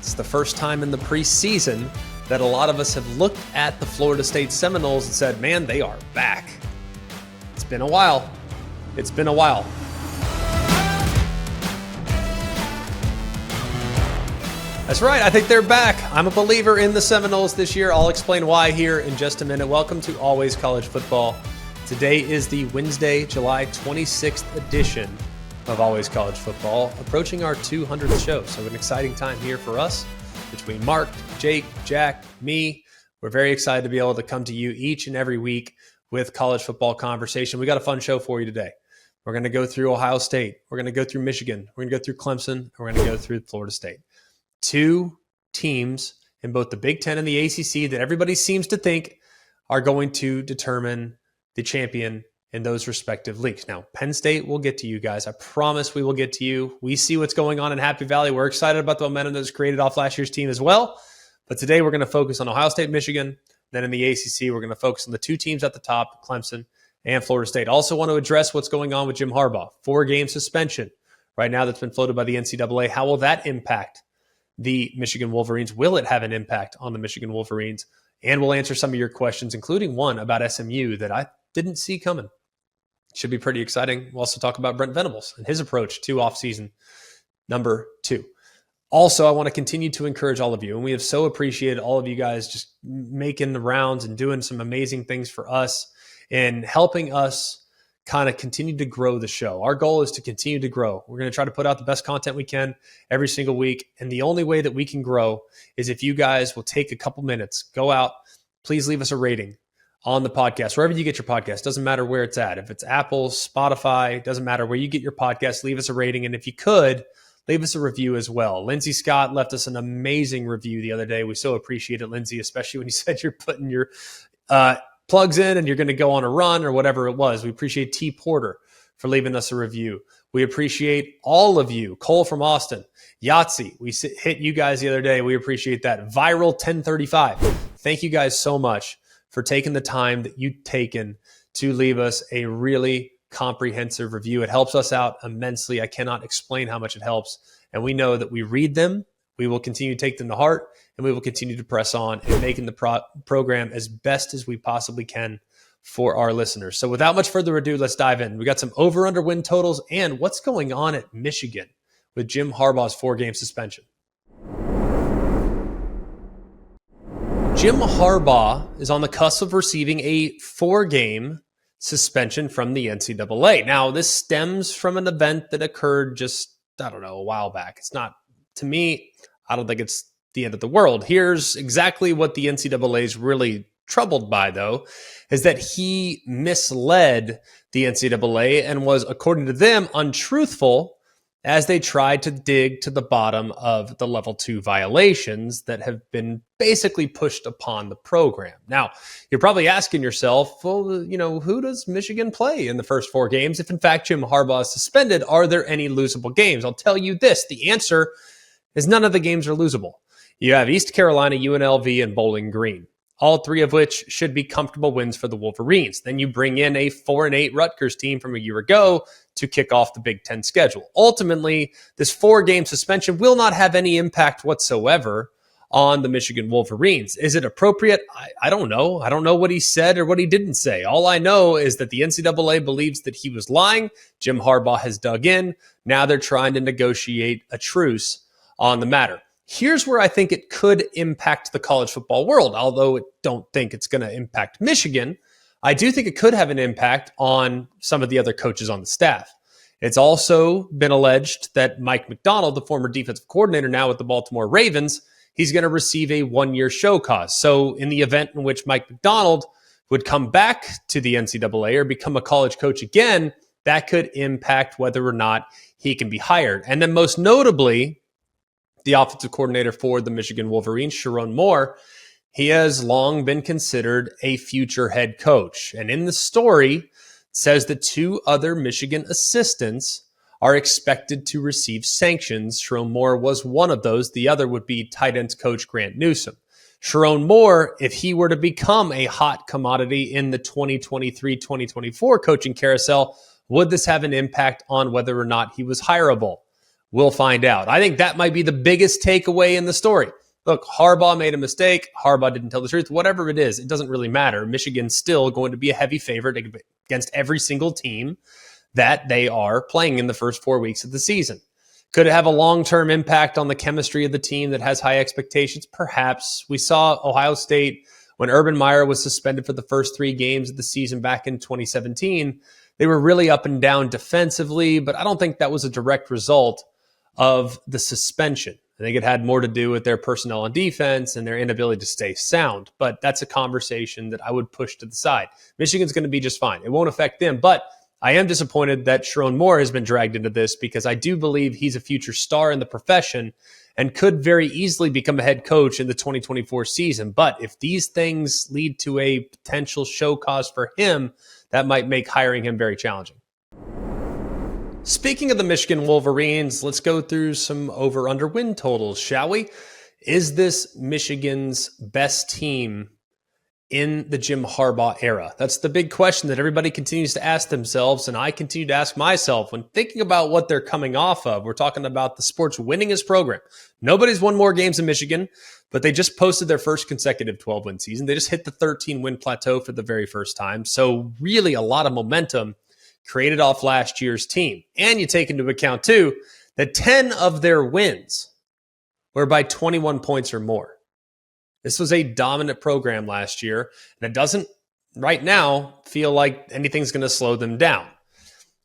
It's the first time in the preseason that a lot of us have looked at the Florida State Seminoles and said, man, they are back. It's been a while. It's been a while. That's right. I think they're back. I'm a believer in the Seminoles this year. I'll explain why here in just a minute. Welcome to Always College Football. Today is the Wednesday, July 26th edition of Always College Football, approaching our 200th show. So an exciting time here for us between Mark, Jake, Jack, me. We're very excited to be able to come to you each and every week with college football conversation. We got a fun show for you today. We're going to go through Ohio State. We're going to go through Michigan. We're going to go through Clemson. And we're going to go through Florida State. Two teams in both the Big Ten and the ACC that everybody seems to think are going to determine the champion in those respective leagues. Now, Penn State will get to you guys. I promise we will get to you. We see what's going on in Happy Valley. We're excited about the momentum that was created off last year's team as well. But today we're going to focus on Ohio State, Michigan. Then in the ACC, we're going to focus on the two teams at the top, Clemson and Florida State. Also want to address what's going on with Jim Harbaugh. 4-game suspension right now that's been floated by the NCAA. How will that impact the Michigan Wolverines? Will it have an impact on the Michigan Wolverines? And we'll answer some of your questions, including one about SMU that I didn't see coming. Should be pretty exciting. We'll also talk about Brent Venables and his approach to offseason number 2. Also, I want to continue to encourage all of you, and we have so appreciated all of you guys just making the rounds and doing some amazing things for us and helping us kind of continue to grow the show. Our goal is to continue to grow. We're going to try to put out the best content we can every single week. And the only way that we can grow is if you guys will take a couple minutes, go out, please leave us a rating on the podcast, wherever you get your podcast. Doesn't matter where it's at. If it's Apple, Spotify, doesn't matter where you get your podcast, leave us a rating. And if you could, leave us a review as well. Lindsey Scott left us an amazing review the other day. We so appreciate it, Lindsey, especially when you said you're putting your plugs in and you're going to go on a run or whatever it was. We appreciate T. Porter for leaving us a review. We appreciate all of you. Cole from Austin, Yahtzee, we hit you guys the other day. We appreciate that. Viral 1035. Thank you guys so much for taking the time that you've taken to leave us a really comprehensive review. It helps us out immensely. I cannot explain how much it helps. And we know that we read them. We will continue to take them to heart, and we will continue to press on and making the program as best as we possibly can for our listeners. So without much further ado, let's dive in. We got some over-under win totals and what's going on at Michigan with Jim Harbaugh's 4-game suspension. Jim Harbaugh is on the cusp of receiving a 4-game suspension from the NCAA. Now, this stems from an event that occurred just, a while back. It's not, to me, I don't think it's the end of the world. Here's exactly what the NCAA is really troubled by, though, is that he misled the NCAA and was, according to them, untruthful as they tried to dig to the bottom of the level 2 violations that have been basically pushed upon the program. Now, you're probably asking yourself, well, who does Michigan play in the first 4 games? If in fact Jim Harbaugh is suspended, are there any losable games? I'll tell you this, the answer is none of the games are losable. You have East Carolina, UNLV, and Bowling Green, all 3 of which should be comfortable wins for the Wolverines. Then you bring in a 4-8 Rutgers team from a year ago to kick off the Big Ten schedule. Ultimately, this 4-game suspension will not have any impact whatsoever on the Michigan Wolverines. Is it appropriate? I don't know. I don't know what he said or what he didn't say. All I know is that the NCAA believes that he was lying. Jim Harbaugh has dug in. Now they're trying to negotiate a truce on the matter. Here's where I think it could impact the college football world. Although I don't think it's going to impact Michigan, I do think it could have an impact on some of the other coaches on the staff. It's also been alleged that Mike Macdonald, the former defensive coordinator now with the Baltimore Ravens, he's going to receive a 1-year show cause. So in the event in which Mike Macdonald would come back to the NCAA or become a college coach again, that could impact whether or not he can be hired. And then most notably, the offensive coordinator for the Michigan Wolverines, Sharon Moore, he has long been considered a future head coach. And in the story, it says that 2 other Michigan assistants are expected to receive sanctions. Sharon Moore was one of those. The other would be tight ends coach Grant Newsome. Sharon Moore, if he were to become a hot commodity in the 2023-2024 coaching carousel, would this have an impact on whether or not he was hireable? We'll find out. I think that might be the biggest takeaway in the story. Look, Harbaugh made a mistake. Harbaugh didn't tell the truth. Whatever it is, it doesn't really matter. Michigan's still going to be a heavy favorite against every single team that they are playing in the first 4 weeks of the season. Could it have a long-term impact on the chemistry of the team that has high expectations? Perhaps. We saw Ohio State when Urban Meyer was suspended for the first 3 games of the season back in 2017. They were really up and down defensively, but I don't think that was a direct result of the suspension. I think it had more to do with their personnel on defense and their inability to stay sound. But that's a conversation that I would push to the side. Michigan's going to be just fine. It won't affect them. But I am disappointed that Sharon Moore has been dragged into this because I do believe he's a future star in the profession and could very easily become a head coach in the 2024 season. But if these things lead to a potential show cause for him, that might make hiring him very challenging. Speaking of the Michigan Wolverines, let's go through some over-under win totals, shall we? Is this Michigan's best team in the Jim Harbaugh era? That's the big question that everybody continues to ask themselves, and I continue to ask myself when thinking about what they're coming off of. We're talking about the sport's winningest program. Nobody's won more games in Michigan, but they just posted their first consecutive 12-win season. They just hit the 13-win plateau for the very first time. So really a lot of momentum created off last year's team. And you take into account, too, that 10 of their wins were by 21 points or more. This was a dominant program last year, and it doesn't right now feel like anything's going to slow them down.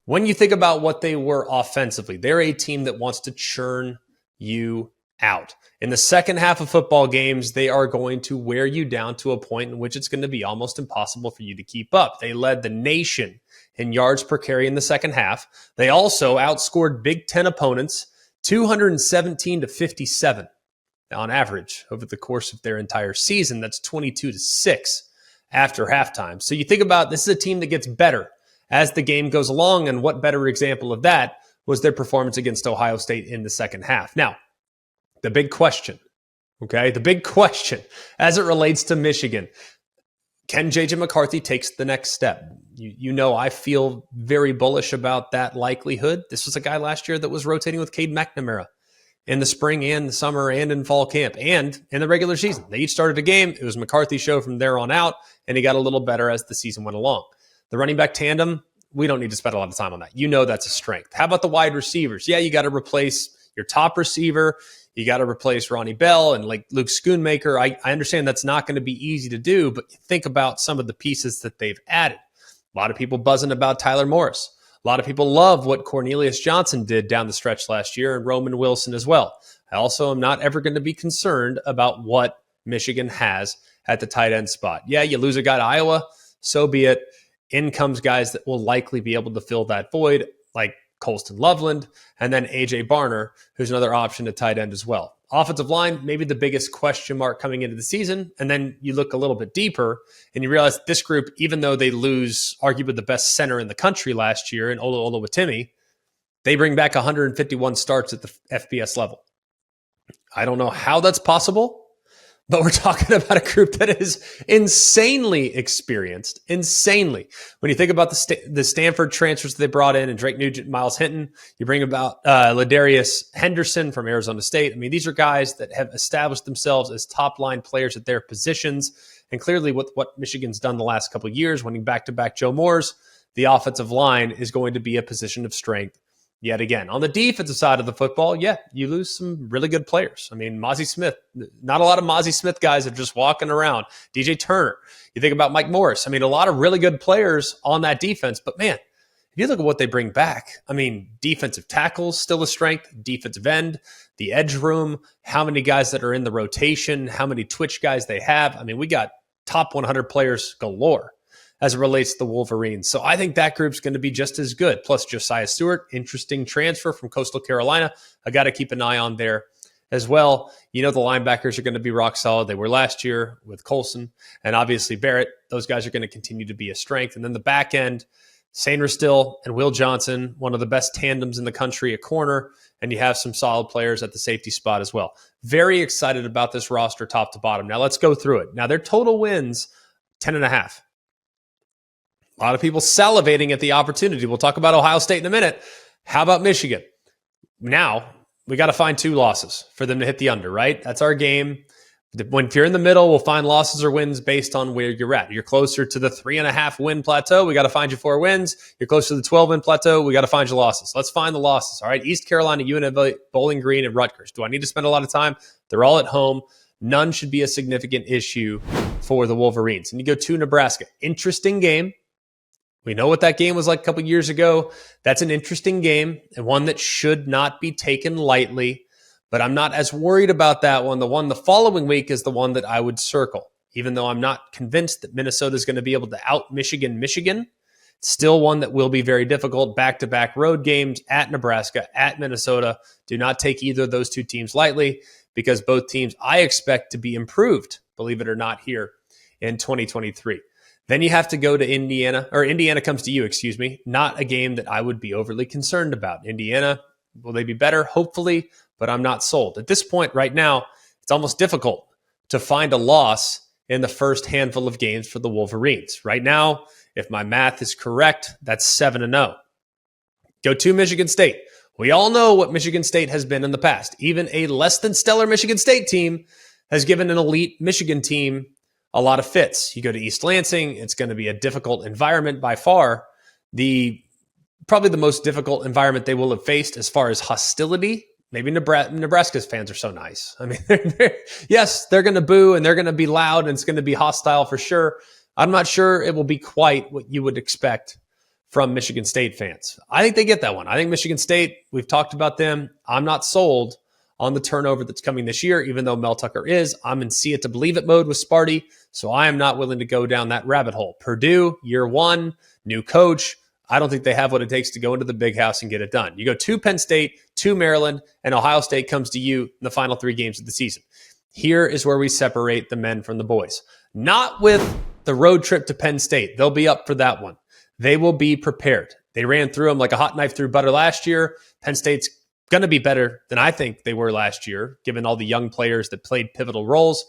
When you think about what they were offensively, they're a team that wants to churn you out. In the second half of football games, they are going to wear you down to a point in which it's going to be almost impossible for you to keep up. They led the nation in yards per carry in the second half. They also outscored Big Ten opponents 217 to 57 on average over the course of their entire season. That's 22 to 6 after halftime. So you think about this is a team that gets better as the game goes along, and what better example of that was their performance against Ohio State in the second half. Now, the big question, the big question as it relates to Michigan, can J.J. McCarthy takes the next step? You know I feel very bullish about that likelihood. This was a guy last year that was rotating with Cade McNamara in the spring and the summer and in fall camp and in the regular season. They each started a game. It was McCarthy's show from there on out, and he got a little better as the season went along. The running back tandem, we don't need to spend a lot of time on that. You know that's a strength. How about the wide receivers? Yeah, you got to replace your top receiver. You got to replace Ronnie Bell and like Luke Schoonmaker. I understand that's not going to be easy to do, but think about some of the pieces that they've added. A lot of people buzzing about Tyler Morris. A lot of people love what Cornelius Johnson did down the stretch last year, and Roman Wilson as well. I also am not ever going to be concerned about what Michigan has at the tight end spot. Yeah, you lose a guy to Iowa, so be it. In comes guys that will likely be able to fill that void, like Colston Loveland, and then A.J. Barner, who's another option at tight end as well. Offensive line, maybe the biggest question mark coming into the season. And then you look a little bit deeper and you realize this group, even though they lose arguably the best center in the country last year in Olo Oluwatimi, they bring back 151 starts at the FBS level. I don't know how that's possible, but we're talking about a group that is insanely experienced, insanely. When you think about the Stanford transfers that they brought in and Drake Nugent, Miles Hinton, you bring about Ladarius Henderson from Arizona State. I mean, these are guys that have established themselves as top-line players at their positions. And clearly with what Michigan's done the last couple of years, winning back-to-back Joe Moores, the offensive line is going to be a position of strength yet again. On the defensive side of the football, yeah, you lose some really good players. I mean, Mozzie Smith, not a lot of Mozzie Smith guys are just walking around. DJ Turner, you think about Mike Morris. I mean, a lot of really good players on that defense. But man, if you look at what they bring back, I mean, defensive tackles still a strength, defensive end, the edge room, how many guys that are in the rotation, how many twitch guys they have. I mean, we got top 100 players galore as it relates to the Wolverines. So I think that group's going to be just as good. Plus Josiah Stewart, interesting transfer from Coastal Carolina. I got to keep an eye on there as well. You know the linebackers are going to be rock solid. They were last year with Colson and obviously Barrett. Those guys are going to continue to be a strength. And then the back end, Sainer Still and Will Johnson, one of the best tandems in the country at corner. And you have some solid players at the safety spot as well. Very excited about this roster top to bottom. Now let's go through it. Now their total wins, 10.5. A lot of people salivating at the opportunity. We'll talk about Ohio State in a minute. How about Michigan? Now, we got to find 2 losses for them to hit the under, right? That's our game. If you're in the middle, we'll find losses or wins based on where you're at. You're closer to the 3.5 win plateau. We got to find you 4 wins. You're closer to the 12 win plateau. We got to find you losses. Let's find the losses. All right. East Carolina, UNLV, Bowling Green, and Rutgers. Do I need to spend a lot of time? They're all at home. None should be a significant issue for the Wolverines. And you go to Nebraska. Interesting game. We know what that game was like a couple years ago. That's an interesting game and one that should not be taken lightly. But I'm not as worried about that one. The one the following week is the one that I would circle. Even though I'm not convinced that Minnesota is going to be able to out Michigan, still one that will be very difficult. Back-to-back road games at Nebraska, at Minnesota. Do not take either of those 2 teams lightly because both teams I expect to be improved, believe it or not, here in 2023. Then you have to go to Indiana, or Indiana comes to you, excuse me. Not a game that I would be overly concerned about. Indiana, will they be better? Hopefully, but I'm not sold. At this point right now, it's almost difficult to find a loss in the first handful of games for the Wolverines. Right now, if my math is correct, that's 7-0. Go to Michigan State. We all know what Michigan State has been in the past. Even a less than stellar Michigan State team has given an elite Michigan team a lot of fits. You go to East Lansing, it's going to be a difficult environment by far. Probably the most difficult environment they will have faced as far as hostility. Maybe Nebraska's fans are so nice. I mean, yes, they're going to boo and they're going to be loud and it's going to be hostile for sure. I'm not sure it will be quite what you would expect from Michigan State fans. I think they get that one. I think Michigan State, we've talked about them. I'm not sold on the turnover that's coming this year, even though Mel Tucker is. I'm in see it to believe it mode with Sparty, so I am not willing to go down that rabbit hole. Purdue, year 1, new coach. I don't think they have what it takes to go into the big house and get it done. You go to Penn State, to Maryland, and Ohio State comes to you in the final 3 games of the season. Here is where we separate the men from the boys. Not with the road trip to Penn State. They'll be up for that one. They will be prepared. They ran through them like a hot knife through butter last year. Penn State's going to be better than I think they were last year, given all the young players that played pivotal roles.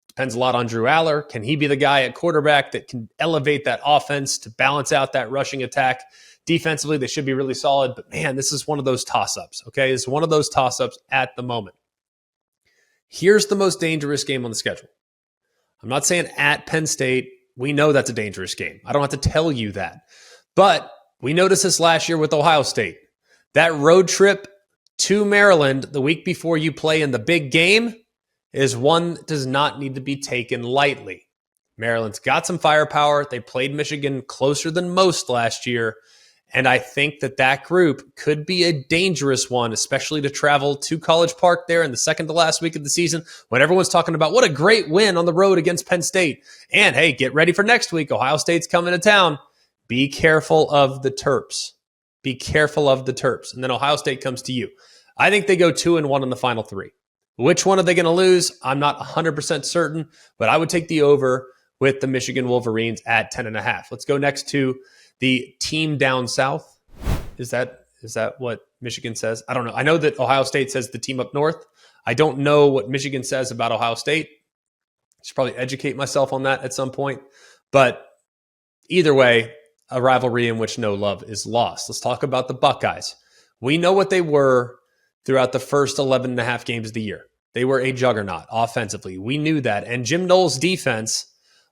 Depends a lot on Drew Aller. Can he be the guy at quarterback that can elevate that offense to balance out that rushing attack? Defensively, they should be really solid. But, man, this is one of those toss-ups, okay? It's one of those toss-ups at the moment. Here's the most dangerous game on the schedule. I'm not saying at Penn State. We know that's a dangerous game. I don't have to tell you that. But we noticed this last year with Ohio State. That road trip to Maryland the week before you play in the big game is one that does not need to be taken lightly. Maryland's got some firepower. They played Michigan closer than most last year. And I think that group could be a dangerous one, especially to travel to College Park there in the second to last week of the season when everyone's talking about what a great win on the road against Penn State. And hey, get ready for next week. Ohio State's coming to town. Be careful of the Terps. Be careful of the Terps. And then Ohio State comes to you. I think they go 2-1 in the final 3. Which one are they going to lose? I'm not 100% certain, but I would take the over with the Michigan Wolverines at 10.5. Let's go next to the team down south. Is that what Michigan says? I don't know. I know that Ohio State says the team up north. I don't know what Michigan says about Ohio State. I should probably educate myself on that at some point. But either way, a rivalry in which no love is lost. Let's talk about the Buckeyes. We know what they were throughout the first 11.5 games of the year. They were a juggernaut offensively. We knew that. And Jim Knowles' defense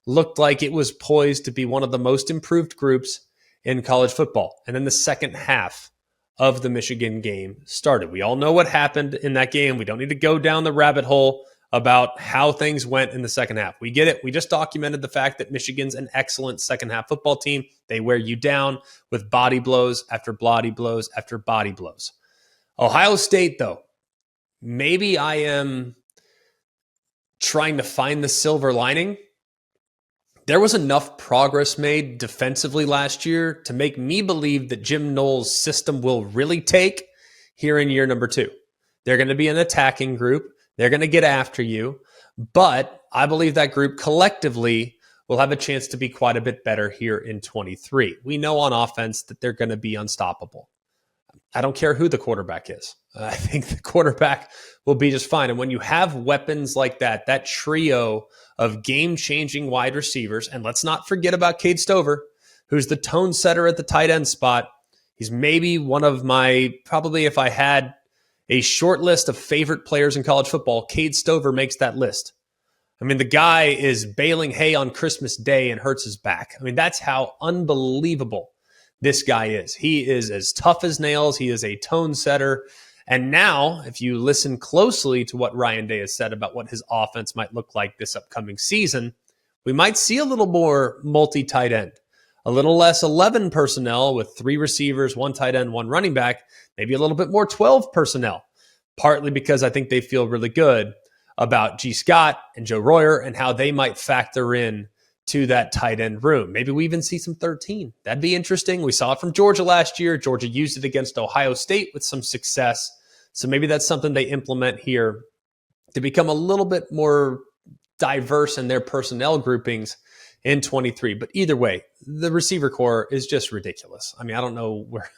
looked like it was poised to be one of the most improved groups in college football. And then the second half of the Michigan game started. We all know what happened in that game. We don't need to go down the rabbit hole about how things went in the second half. We get it. We just documented the fact that Michigan's an excellent second half football team. They wear you down with body blows after body blows after body blows. Ohio State, though, maybe I am trying to find the silver lining. There was enough progress made defensively last year to make me believe that Jim Knowles' system will really take here in year number 2. They're going to be an attacking group. They're going to get after you. But I believe that group collectively will have a chance to be quite a bit better here in 23. We know on offense that they're going to be unstoppable. I don't care who the quarterback is. I think the quarterback will be just fine. And when you have weapons like that, that trio of game-changing wide receivers, and let's not forget about Cade Stover, who's the tone setter at the tight end spot. He's maybe one of my, probably if I had a short list of favorite players in college football, Cade Stover makes that list. I mean, the guy is baling hay on Christmas Day and hurts his back. I mean, that's how unbelievable this guy is. He is as tough as nails. He is a tone setter. And now, if you listen closely to what Ryan Day has said about what his offense might look like this upcoming season, we might see a little more multi-tight end, a little less 11 personnel with 3 receivers, 1 tight end, 1 running back, maybe a little bit more 12 personnel, partly because I think they feel really good about G. Scott and Joe Royer and how they might factor in to that tight end room. Maybe we even see some 13. That'd be interesting. We saw it from Georgia last year. Georgia used it against Ohio State with some success. So maybe that's something they implement here to become a little bit more diverse in their personnel groupings in 23. But either way, the receiver core is just ridiculous. I mean, I don't know where.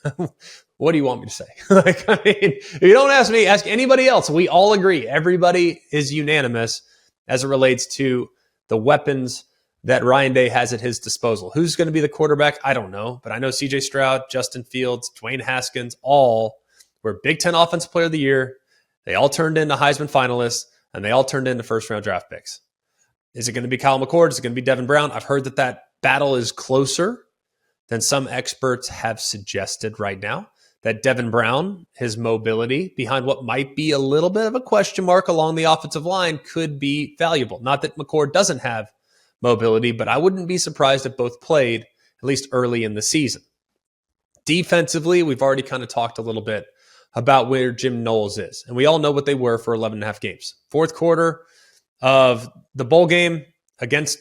What do you want me to say? If you don't ask me, ask anybody else. We all agree. Everybody is unanimous as it relates to the weapons that Ryan Day has at his disposal. Who's going to be the quarterback? I don't know. But I know C.J. Stroud, Justin Fields, Dwayne Haskins, all were Big Ten Offensive Player of the Year. They all turned into Heisman finalists, and they all turned into first-round draft picks. Is it going to be Kyle McCord? Is it going to be Devin Brown? I've heard that battle is closer than some experts have suggested right now. That Devin Brown, his mobility behind what might be a little bit of a question mark along the offensive line could be valuable. Not that McCord doesn't have mobility, but I wouldn't be surprised if both played at least early in the season. Defensively, we've already kind of talked a little bit about where Jim Knowles is, and we all know what they were for 11 and a half games. Fourth quarter of the bowl game against,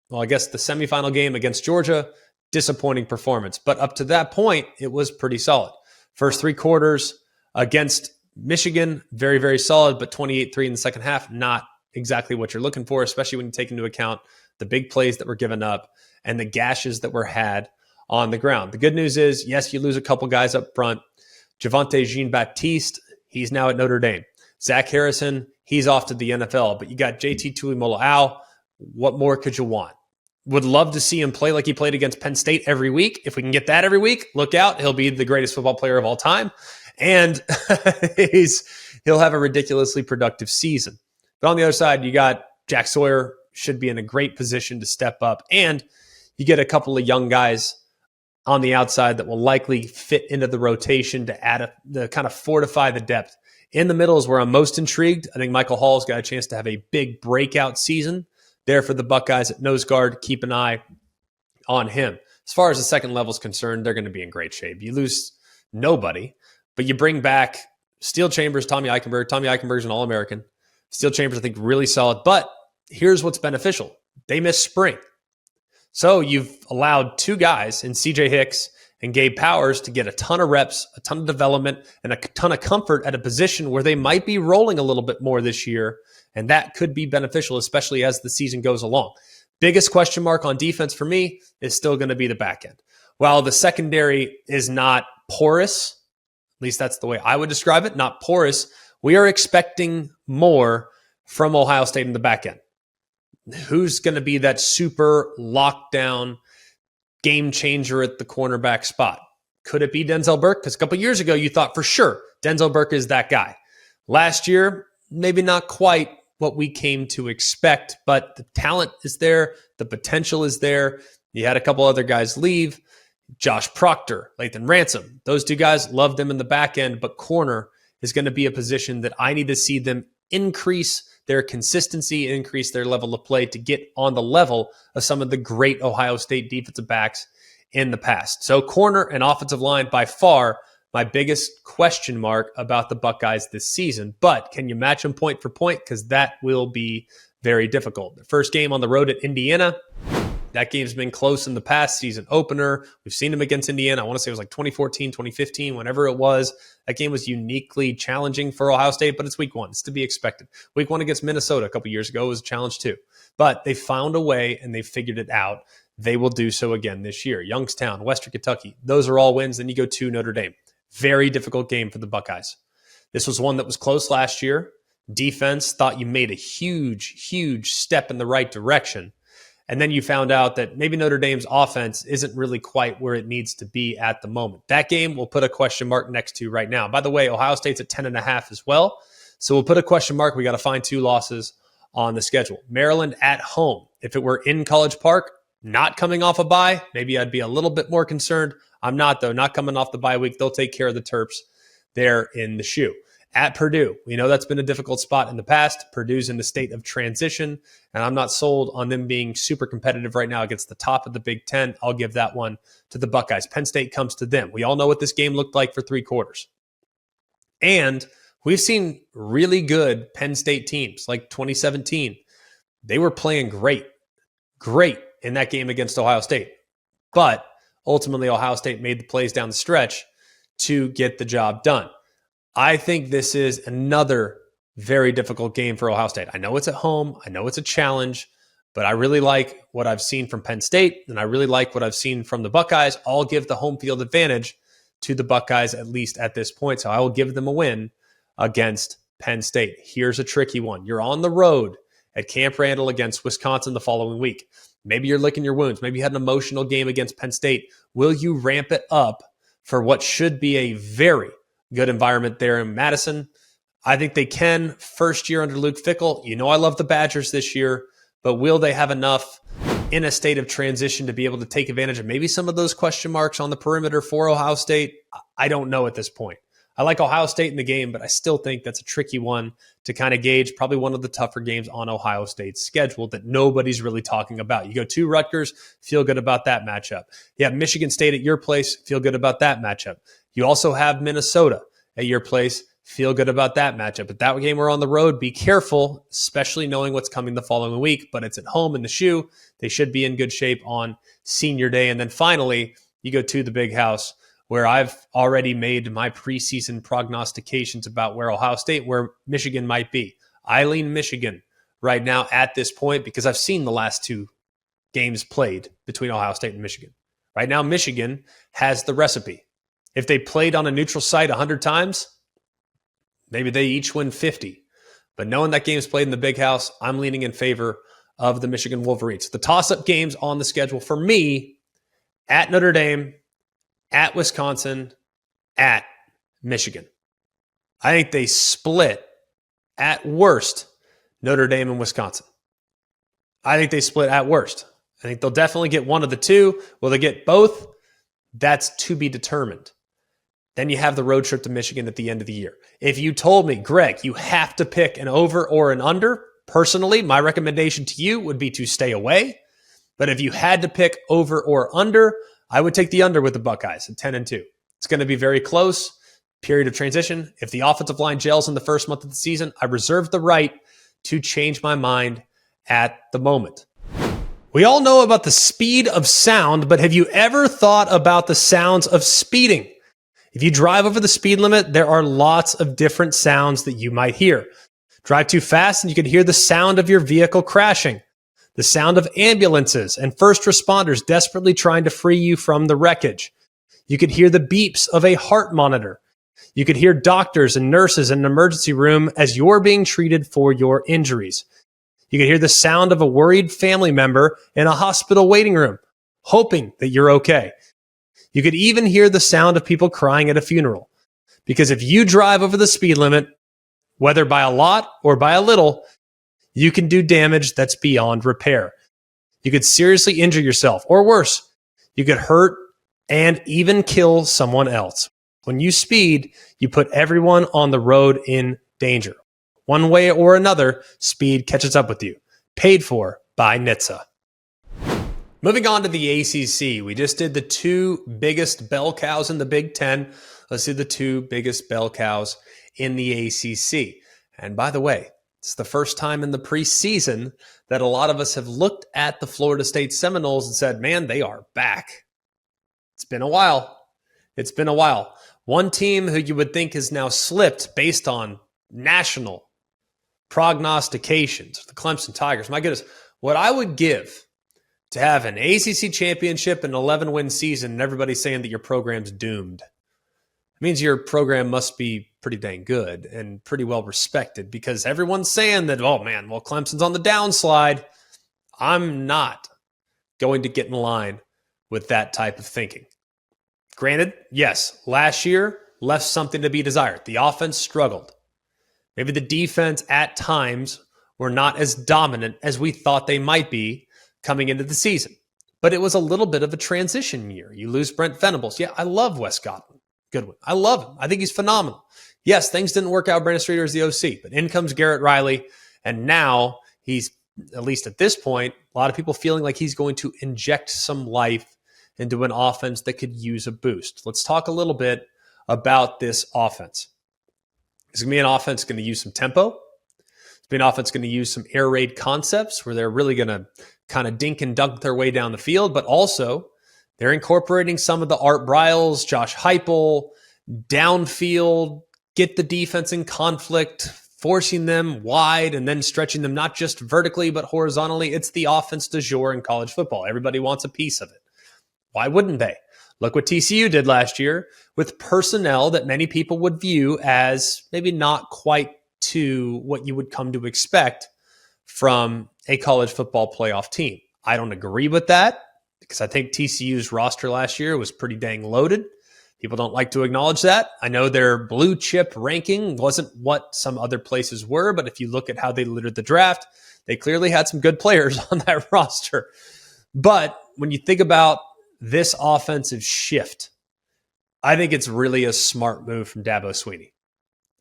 well, I guess the semifinal game against Georgia, disappointing performance. But up to that point, it was pretty solid. First 3 quarters against Michigan, very, very solid, but 28-3 in the second half, not exactly what you're looking for, especially when you take into account the big plays that were given up and the gashes that were had on the ground. The good news is, yes, you lose a couple guys up front. Javonte Jean-Baptiste, he's now at Notre Dame. Zach Harrison, he's off to the NFL, but you got JT Tuimoloau. What more could you want? Would love to see him play like he played against Penn State every week. If we can get that every week, look out. He'll be the greatest football player of all time. And he'll have a ridiculously productive season. But on the other side, you got Jack Sawyer, should be in a great position to step up. And you get a couple of young guys on the outside that will likely fit into the rotation to add the kind of fortify the depth. In the middle is where I'm most intrigued. I think Michael Hall's got a chance to have a big breakout season there for the Buckeyes at nose guard. Keep an eye on him. As far as the second level is concerned, they're going to be in great shape. You lose nobody, but you bring back Steel Chambers, Tommy Eichenberg. Tommy Eichenberg's an All-American. Steel Chambers, I think, really solid. But here's what's beneficial. They missed spring. So you've allowed 2 guys in CJ Hicks and Gabe Powers to get a ton of reps, a ton of development, and a ton of comfort at a position where they might be rolling a little bit more this year. And that could be beneficial, especially as the season goes along. Biggest question mark on defense for me is still going to be the back end. While the secondary is not porous, at least that's the way I would describe it, not porous, we are expecting more from Ohio State in the back end. Who's going to be that super lockdown game changer at the cornerback spot? Could it be Denzel Burke? Because a couple years ago, you thought for sure Denzel Burke is that guy. Last year, maybe not quite what we came to expect, but the talent is there. The potential is there. You had a couple other guys leave. Josh Proctor, Lathan Ransom. Those 2 guys, loved them in the back end, but corner is going to be a position that I need to see them increase their consistency, increase their level of play to get on the level of some of the great Ohio State defensive backs in the past. So corner and offensive line, by far, my biggest question mark about the Buckeyes this season. But can you match them point for point? Because that will be very difficult. The first game on the road at Indiana, that game's been close in the past. Season opener, we've seen them against Indiana. I want to say it was like 2014, 2015, whenever it was. That game was uniquely challenging for Ohio State, but it's week 1. It's to be expected. Week 1 against Minnesota a couple years ago was a challenge too. But they found a way and they figured it out. They will do so again this year. Youngstown, Western Kentucky, those are all wins. Then you go to Notre Dame. Very difficult game for the Buckeyes. This was one that was close last year. Defense thought you made a huge, huge step in the right direction. And then you found out that maybe Notre Dame's offense isn't really quite where it needs to be at the moment. That game we'll put a question mark next to right now. By the way, Ohio State's at 10.5 as well. So we'll put a question mark. We got to find 2 losses on the schedule. Maryland at home. If it were in College Park, not coming off a bye, maybe I'd be a little bit more concerned. I'm not, though. Not coming off the bye week. They'll take care of the Terps there in the shoe. At Purdue, we know that's been a difficult spot in the past. Purdue's in the state of transition, and I'm not sold on them being super competitive right now against the top of the Big Ten. I'll give that one to the Buckeyes. Penn State comes to them. We all know what this game looked like for 3 quarters. And we've seen really good Penn State teams like 2017. They were playing great in that game against Ohio State. But ultimately, Ohio State made the plays down the stretch to get the job done. I think this is another very difficult game for Ohio State. I know it's at home. I know it's a challenge, but I really like what I've seen from Penn State, and I really like what I've seen from the Buckeyes. I'll give the home field advantage to the Buckeyes, at least at this point. So I will give them a win against Penn State. Here's a tricky one. You're on the road at Camp Randall against Wisconsin the following week. Maybe you're licking your wounds. Maybe you had an emotional game against Penn State. Will you ramp it up for what should be a very good environment there in Madison? I think they can. First year under Luke Fickell. You know I love the Badgers this year, but will they have enough in a state of transition to be able to take advantage of maybe some of those question marks on the perimeter for Ohio State? I don't know at this point. I like Ohio State in the game, but I still think that's a tricky one to kind of gauge. Probably one of the tougher games on Ohio State's schedule that nobody's really talking about. You go to Rutgers, feel good about that matchup. You have Michigan State at your place, feel good about that matchup. You also have Minnesota at your place, feel good about that matchup. But that game we're on the road, be careful, especially knowing what's coming the following week. But it's at home in the shoe. They should be in good shape on senior day. And then finally, you go to the Big House, where I've already made my preseason prognostications about where Ohio State, where Michigan might be. I lean Michigan right now at this point because I've seen the last 2 games played between Ohio State and Michigan. Right now, Michigan has the recipe. If they played on a neutral site 100 times, maybe they each win 50. But knowing that game's played in the Big House, I'm leaning in favor of the Michigan Wolverines. The toss-up games on the schedule for me, at Notre Dame, at Wisconsin, at Michigan. I think they split, at worst, Notre Dame and Wisconsin. I think they split at worst. I think they'll definitely get one of the 2. Will they get both? That's to be determined. Then you have the road trip to Michigan at the end of the year. If you told me, Greg, you have to pick an over or an under, personally, my recommendation to you would be to stay away. But if you had to pick over or under, I would take the under with the Buckeyes at 10-2. It's going to be very close. Period of transition. If the offensive line gels in the first month of the season, I reserve the right to change my mind at the moment. We all know about the speed of sound, but have you ever thought about the sounds of speeding? If you drive over the speed limit, there are lots of different sounds that you might hear. Drive too fast and you could hear the sound of your vehicle crashing, the sound of ambulances and first responders desperately trying to free you from the wreckage. You could hear the beeps of a heart monitor. You could hear doctors and nurses in an emergency room as you're being treated for your injuries. You could hear the sound of a worried family member in a hospital waiting room, hoping that you're okay. You could even hear the sound of people crying at a funeral. Because if you drive over the speed limit, whether by a lot or by a little, you can do damage that's beyond repair. You could seriously injure yourself, or worse, you could hurt and even kill someone else. When you speed, you put everyone on the road in danger. One way or another, speed catches up with you. Paid for by NHTSA. Moving on to the ACC, we just did the 2 biggest bell cows in the Big Ten. Let's do the 2 biggest bell cows in the ACC. And by the way, it's the first time in the preseason that a lot of us have looked at the Florida State Seminoles and said, man, they are back. It's been a while. It's been a while. One team who you would think has now slipped based on national prognostications, the Clemson Tigers. My goodness, what I would give to have an ACC championship and 11-win season and everybody saying that your program's doomed. It means your program must be pretty dang good and pretty well respected because everyone's saying that, oh man, well, Clemson's on the downslide. I'm not going to get in line with that type of thinking. Granted, yes, last year left something to be desired. The offense struggled. Maybe the defense at times were not as dominant as we thought they might be coming into the season. But it was a little bit of a transition year. You lose Brent Venables. Yeah, I love Wes Goodwin. I love him. I think he's phenomenal. Yes, things didn't work out. Brandon Streeter is the OC, but in comes Garrett Riley, and now he's, at least at this point, a lot of people feeling like he's going to inject some life into an offense that could use a boost. Let's talk a little bit about this offense. It's going to be an offense going to use some tempo. It's going to be an offense going to use some air raid concepts where they're really going to kind of dink and dunk their way down the field, but also they're incorporating some of the Art Briles, Josh Heupel, downfield, get the defense in conflict, forcing them wide and then stretching them not just vertically but horizontally. It's the offense du jour in college football. Everybody wants a piece of it. Why wouldn't they? Look what TCU did last year with personnel that many people would view as maybe not quite to what you would come to expect from a college football playoff team. I don't agree with that because I think TCU's roster last year was pretty dang loaded. People don't like to acknowledge that. I know their blue chip ranking wasn't what some other places were, but if you look at how they littered the draft, they clearly had some good players on that roster. But when you think about this offensive shift, I think it's really a smart move from Dabo Swinney.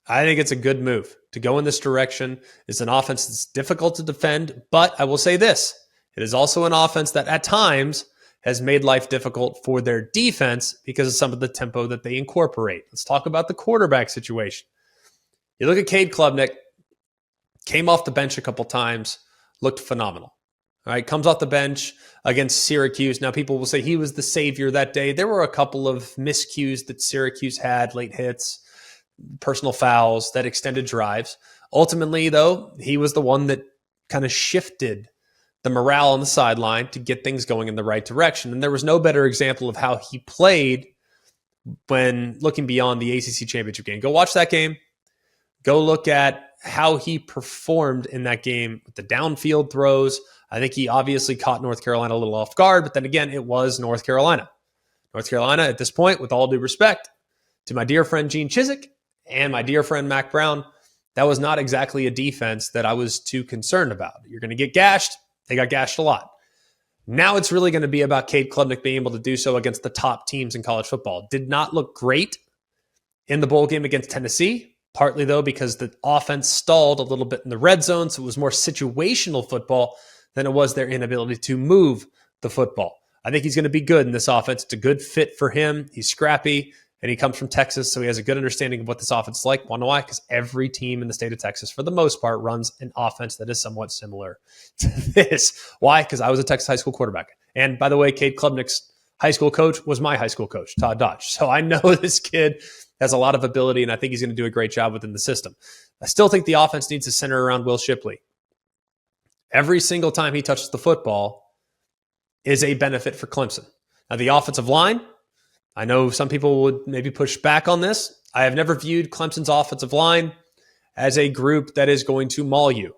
I think it's a good move to go in this direction. It's an offense that's difficult to defend, but I will say this. It is also an offense that at times has made life difficult for their defense because of some of the tempo that they incorporate. Let's talk about the quarterback situation. You look at Cade Klubnik, came off the bench a couple times, looked phenomenal. All right, comes off the bench against Syracuse. Now, people will say he was the savior that day. There were a couple of miscues that Syracuse had, late hits, personal fouls that extended drives. Ultimately, though, he was the one that kind of shifted the morale on the sideline to get things going in the right direction. And there was no better example of how he played when looking beyond the ACC championship game. Go watch that game. Go look at how he performed in that game with the downfield throws. I think he obviously caught North Carolina a little off guard, but then again, it was North Carolina. North Carolina, at this point, with all due respect to my dear friend Gene Chizik and my dear friend Mac Brown, that was not exactly a defense that I was too concerned about. You're going to get gashed. They got gashed a lot. Now it's really going to be about Cade Klubnik being able to do so against the top teams in college football. Did not look great in the bowl game against Tennessee, partly, though, because the offense stalled a little bit in the red zone, so it was more situational football than it was their inability to move the football. I think he's going to be good in this offense. It's a good fit for him. He's scrappy, and he comes from Texas, so he has a good understanding of what this offense is like. Want to know why? Because every team in the state of Texas, for the most part, runs an offense that is somewhat similar to this. Why? Because I was a Texas high school quarterback. And by the way, Cade Klubnik's high school coach was my high school coach, Todd Dodge. So I know this kid has a lot of ability, and I think he's going to do a great job within the system. I still think the offense needs to center around Will Shipley. Every single time he touches the football is a benefit for Clemson. Now, the offensive line, I know some people would maybe push back on this. I have never viewed Clemson's offensive line as a group that is going to maul you.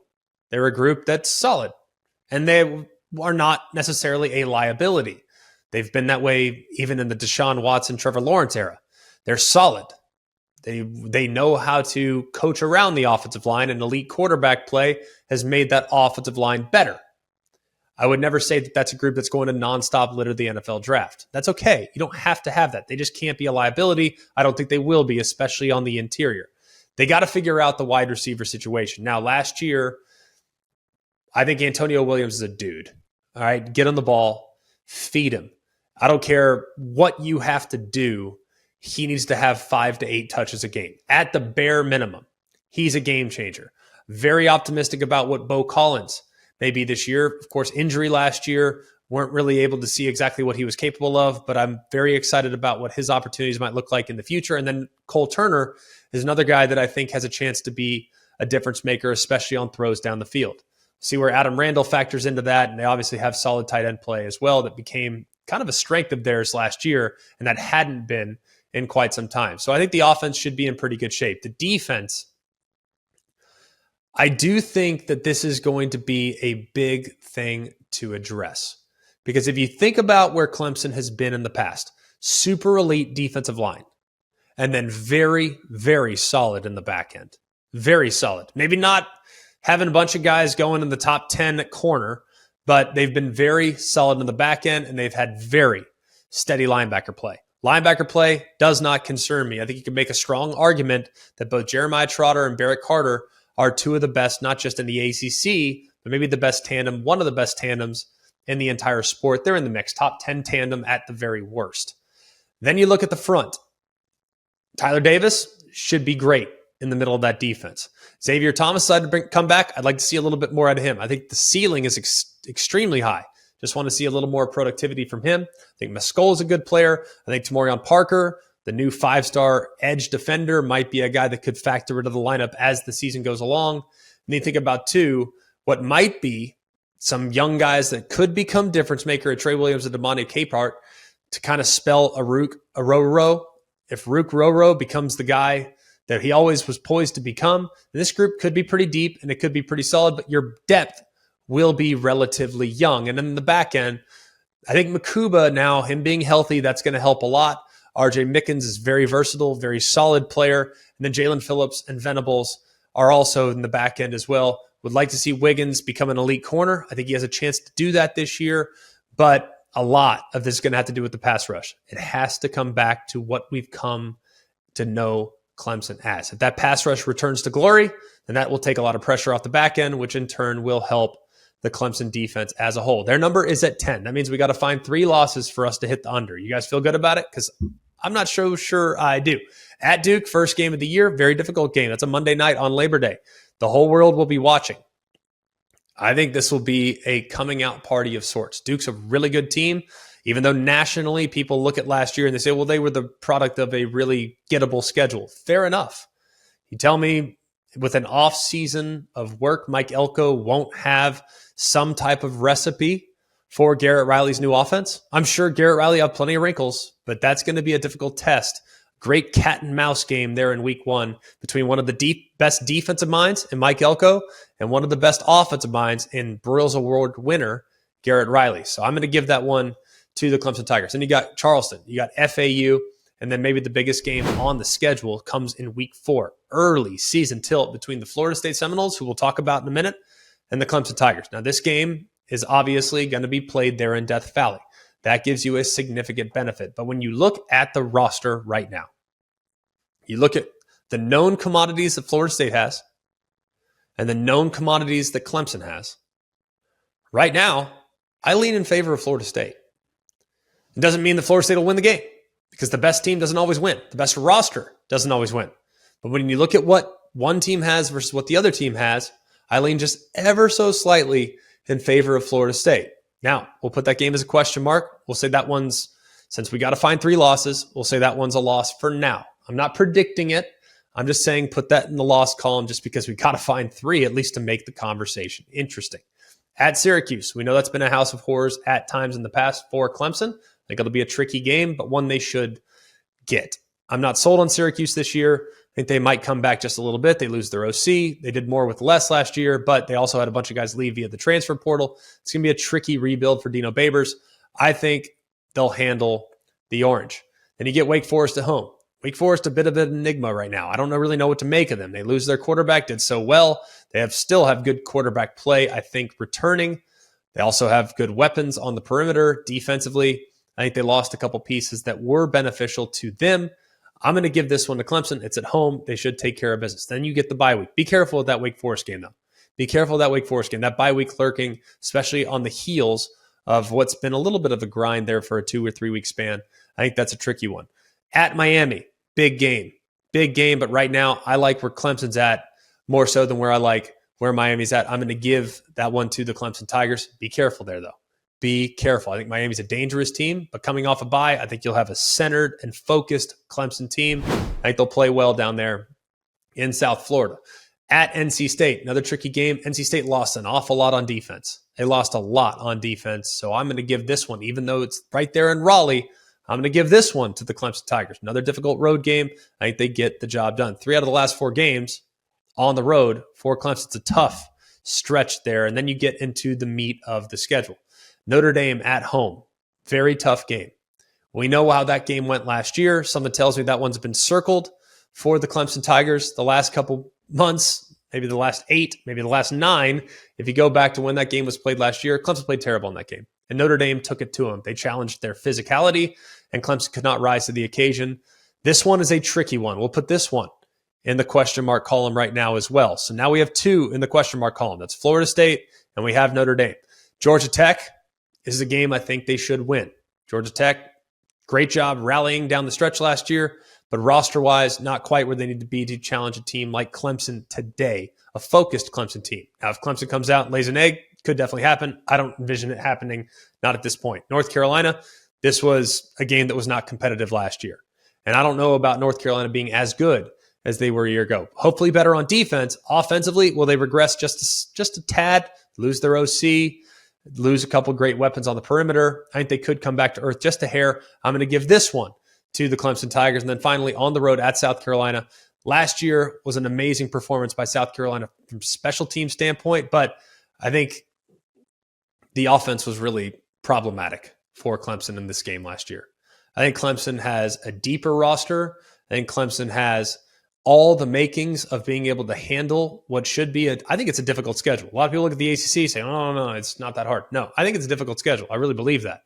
They're a group that's solid, and they are not necessarily a liability. They've been that way even in the Deshaun Watson, Trevor Lawrence era. They're solid. They know how to coach around the offensive line, and elite quarterback play has made that offensive line better. I would never say that that's a group that's going to nonstop litter the NFL draft. That's okay. You don't have to have that. They just can't be a liability. I don't think they will be, especially on the interior. They got to figure out the wide receiver situation. Now, last year, I think Antonio Williams is a dude. All right, get on the ball, feed him. I don't care what you have to do. He needs to have 5 to 8 touches a game. At the bare minimum, he's a game changer. Very optimistic about what Bo Collins may be this year. Of course, injury last year, weren't really able to see exactly what he was capable of, but I'm very excited about what his opportunities might look like in the future. And then Cole Turner is another guy that I think has a chance to be a difference maker, especially on throws down the field. See where Adam Randall factors into that, and they obviously have solid tight end play as well that became kind of a strength of theirs last year, and that hadn't been in quite some time. So I think the offense should be in pretty good shape. The defense, I do think that this is going to be a big thing to address Because if you think about where Clemson has been in the past, super elite defensive line, and then very, very solid in the back end. Very solid. Maybe not having a bunch of guys going in the top 10 at corner, but they've been very solid in the back end, and they've had very steady linebacker play. Linebacker play does not concern me. I think you can make a strong argument that both Jeremiah Trotter and Barrett Carter are two of the best, not just in the ACC, but maybe the best tandem, one of the best tandems in the entire sport. They're in the mix, top 10 tandem at the very worst. Then you look at the front. Tyler Davis should be great in the middle of that defense. Xavier Thomas decided to come back. I'd like to see a little bit more out of him. I think the ceiling is extremely high. Just want to see a little more productivity from him. I think Mescol is a good player. I think Tamorion Parker, the new 5-star edge defender, might be a guy that could factor into the lineup as the season goes along. And then you think about, too, what might be some young guys that could become difference maker at Trey Williams and Demonte Capehart to kind of spell Aruk Aroro. If Rook Roro becomes the guy that he always was poised to become, this group could be pretty deep and it could be pretty solid, but your depth will be relatively young. And then in the back end, I think Makuba now, him being healthy, that's going to help a lot. RJ Mickens is very versatile, very solid player. And then Jalen Phillips and Venables are also in the back end as well. Would like to see Wiggins become an elite corner. I think he has a chance to do that this year, but a lot of this is going to have to do with the pass rush. It has to come back to what we've come to know Clemson as. If that pass rush returns to glory, then that will take a lot of pressure off the back end, which in turn will help the Clemson defense as a whole. Their number is at 10. That means we got to find 3 losses for us to hit the under. You guys feel good about it? Because I'm not so sure I do. At Duke, first game of the year, very difficult game. That's a Monday night on Labor Day. The whole world will be watching. I think this will be a coming out party of sorts. Duke's a really good team, even though nationally people look at last year and they say, well, they were the product of a really gettable schedule. Fair enough. You tell me with an off season of work, Mike Elko won't have some type of recipe for Garrett Riley's new offense? I'm sure Garrett Riley will have plenty of wrinkles, but that's going to be a difficult test. Great cat and mouse game there in week 1 between one of the best defensive minds in Mike Elko and one of the best offensive minds in Broyles Award winner, Garrett Riley. So I'm going to give that one to the Clemson Tigers. Then you got Charleston, you got FAU, and then maybe the biggest game on the schedule comes in week 4. Early season tilt between the Florida State Seminoles, who we'll talk about in a minute, and the Clemson Tigers. Now, this game is obviously going to be played there in Death Valley. That gives you a significant benefit. But when you look at the roster right now, you look at the known commodities that Florida State has and the known commodities that Clemson has. Right now, I lean in favor of Florida State. It doesn't mean that Florida State will win the game because the best team doesn't always win. The best roster doesn't always win. But when you look at what one team has versus what the other team has, I lean just ever so slightly in favor of Florida State. Now, we'll put that game as a question mark. We'll say that one's, since we got to find 3 losses, we'll say that one's a loss for now. I'm not predicting it. I'm just saying put that in the loss column just because we got to find 3 at least to make the conversation interesting. At Syracuse, we know that's been a house of horrors at times in the past for Clemson. I think it'll be a tricky game, but one they should get. I'm not sold on Syracuse this year. I think they might come back just a little bit. They lose their OC. They did more with less last year, but they also had a bunch of guys leave via the transfer portal. It's going to be a tricky rebuild for Dino Babers. I think they'll handle the orange. Then you get Wake Forest at home. Wake Forest, a bit of an enigma right now. I don't really know what to make of them. They lose their quarterback, did so well. They still have good quarterback play, I think, returning. They also have good weapons on the perimeter defensively. I think they lost a couple pieces that were beneficial to them. I'm going to give this one to Clemson. It's at home. They should take care of business. Then you get the bye week. Be careful with that Wake Forest game, though. Be careful with that Wake Forest game. That bye week lurking, especially on the heels of what's been a little bit of a grind there for a 2 or 3 week span. I think that's a tricky one. At Miami, big game. Big game, but right now I like where Clemson's at more so than where I like where Miami's at. I'm going to give that one to the Clemson Tigers. Be careful there, though. Be careful. I think Miami's a dangerous team, but coming off a bye, I think you'll have a centered and focused Clemson team. I think they'll play well down there in South Florida. At NC State, another tricky game. NC State lost an awful lot on defense. They lost a lot on defense, so I'm going to give this one, even though it's right there in Raleigh, I'm going to give this one to the Clemson Tigers. Another difficult road game. I think they get the job done. 3 out of the last 4 games on the road for Clemson. It's a tough stretch there. And then you get into the meat of the schedule. Notre Dame at home, very tough game. We know how that game went last year. Something tells me that one's been circled for the Clemson Tigers the last couple months, maybe the last 8, maybe the last 9. If you go back to when that game was played last year, Clemson played terrible in that game. And Notre Dame took it to them. They challenged their physicality, and Clemson could not rise to the occasion. This one is a tricky one. We'll put this one in the question mark column right now as well. So now we have 2 in the question mark column. That's Florida State, and we have Notre Dame. Georgia Tech is a game I think they should win. Georgia Tech, great job rallying down the stretch last year, but roster-wise, not quite where they need to be to challenge a team like Clemson today, a focused Clemson team. Now, if Clemson comes out and lays an egg, could definitely happen. I don't envision it happening, not at this point. North Carolina, this was a game that was not competitive last year. And I don't know about North Carolina being as good as they were a year ago. Hopefully better on defense. Offensively, will they regress just a tad, lose their OC, lose a couple great weapons on the perimeter? I think they could come back to earth just a hair. I'm going to give this one to the Clemson Tigers. And then finally, on the road at South Carolina. Last year was an amazing performance by South Carolina from a special team standpoint, but I think the offense was really problematic for Clemson in this game last year. I think Clemson has a deeper roster. I think Clemson has all the makings of being able to handle what should be I think it's a difficult schedule. A lot of people look at the ACC saying, oh, no, it's not that hard. No, I think it's a difficult schedule. I really believe that.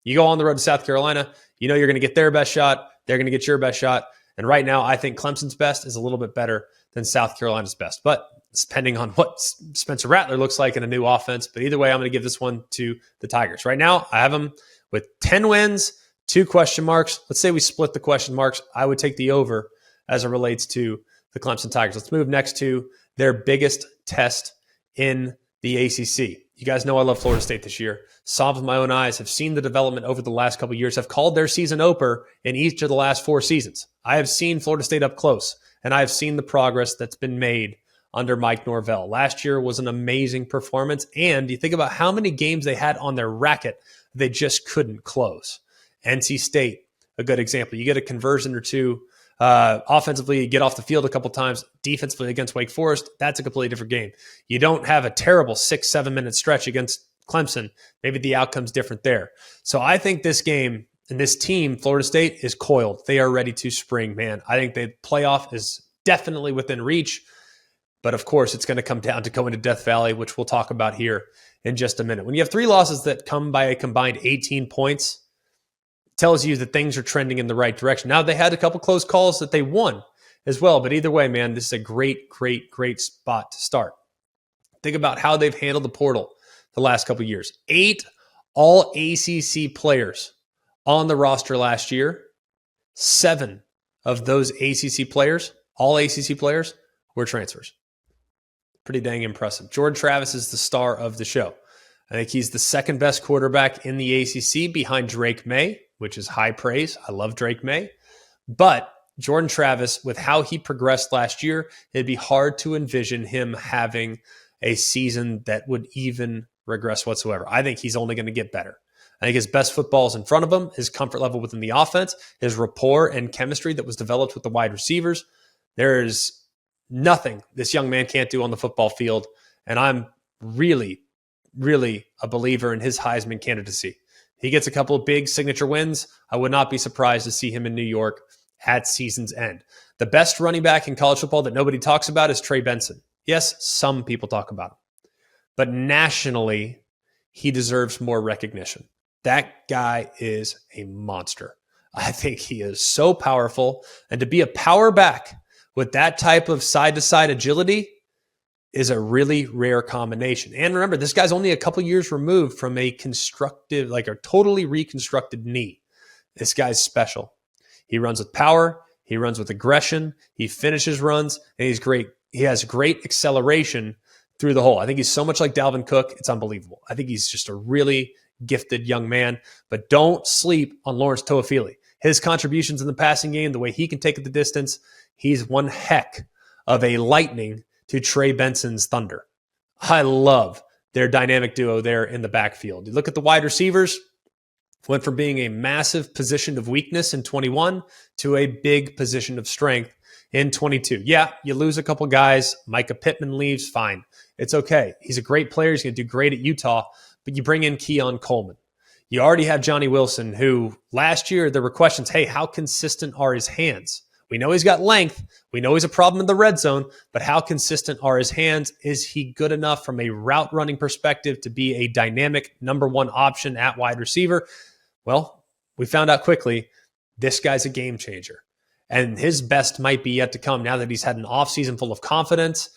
You go on the road to South Carolina, you know you're going to get their best shot. They're going to get your best shot. And right now, I think Clemson's best is a little bit better than South Carolina's best. But depending on what Spencer Rattler looks like in a new offense. But either way, I'm going to give this one to the Tigers. Right now, I have them with 10 wins, 2 question marks. Let's say we split the question marks. I would take the over as it relates to the Clemson Tigers. Let's move next to their biggest test in the ACC. You guys know I love Florida State this year. Saw with my own eyes, have seen the development over the last couple of years, have called their season opener in each of the last 4 seasons. I have seen Florida State up close, and I have seen the progress that's been made under Mike Norvell. Last year was an amazing performance, and you think about how many games they had on their racket they just couldn't close. NC State, a good example. You get a conversion or two. Offensively, you get off the field a couple times. Defensively against Wake Forest, that's a completely different game. You don't have a terrible 6-7 minute stretch against Clemson. Maybe the outcome's different there. So I think this game and this team, Florida State, is coiled. They are ready to spring, man. I think the playoff is definitely within reach. But of course, it's going to come down to going to Death Valley, which we'll talk about here in just a minute. When you have 3 losses that come by a combined 18 points, tells you that things are trending in the right direction. Now, they had a couple close calls that they won as well, but either way, man, this is a great, great, great spot to start. Think about how they've handled the portal the last couple of years. 8 all ACC players on the roster last year. 7 of those ACC players, all ACC players, were transfers. Pretty dang impressive. Jordan Travis is the star of the show. I think he's the second best quarterback in the ACC behind Drake May, which is high praise. I love Drake May. But Jordan Travis, with how he progressed last year, it'd be hard to envision him having a season that would even regress whatsoever. I think he's only going to get better. I think his best football is in front of him, his comfort level within the offense, his rapport and chemistry that was developed with the wide receivers. There is nothing this young man can't do on the football field. And I'm really a believer in his Heisman candidacy. He gets a couple of big signature wins. I would not be surprised to see him in New York at season's end. The best running back in college football that nobody talks about is Trey Benson. Yes, some people talk about him. But nationally, he deserves more recognition. That guy is a monster. I think he is so powerful. And to be a power back with that type of side-to-side agility is a really rare combination. And remember, this guy's only a couple years removed from a constructive, like a totally reconstructed knee. This guy's special. He runs with power. He runs with aggression. He finishes runs, and he's great. He has great acceleration through the hole. I think he's so much like Dalvin Cook. It's unbelievable. I think he's just a really gifted young man. But don't sleep on Lawrence Toafili. His contributions in the passing game, the way he can take it the distance, he's one heck of a lightning to Trey Benson's thunder. I love their dynamic duo there in the backfield. You look at the wide receivers, went from being a massive position of weakness in 21 to a big position of strength in 22. Yeah, you lose a couple guys. Micah Pittman leaves, fine. It's okay. He's a great player. He's going to do great at Utah, but you bring in Keon Coleman. You already have Johnny Wilson, who last year there were questions, hey, how consistent are his hands? We know he's got length. We know he's a problem in the red zone, but how consistent are his hands? Is he good enough from a route running perspective to be a dynamic number one option at wide receiver? Well, we found out quickly this guy's a game changer. And his best might be yet to come now that he's had an offseason full of confidence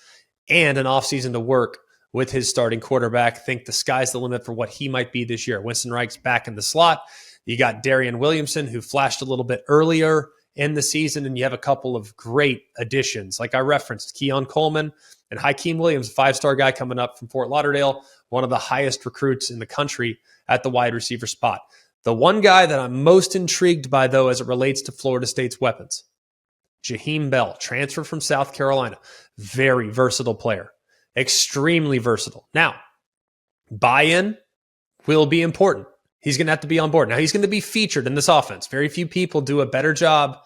and an offseason to work with his starting quarterback. Think the sky's the limit for what he might be this year. Winston Reich's back in the slot. You got Darian Williamson, who flashed a little bit earlier in the season, and you have a couple of great additions. Like I referenced, Keon Coleman and Hakeem Williams, a five-star guy coming up from Fort Lauderdale, one of the highest recruits in the country at the wide receiver spot. The one guy that I'm most intrigued by, though, as it relates to Florida State's weapons, Jaheim Bell, transfer from South Carolina. Very versatile player. Extremely versatile. Now, buy-in will be important. He's going to have to be on board. Now, he's going to be featured in this offense. Very few people do a better job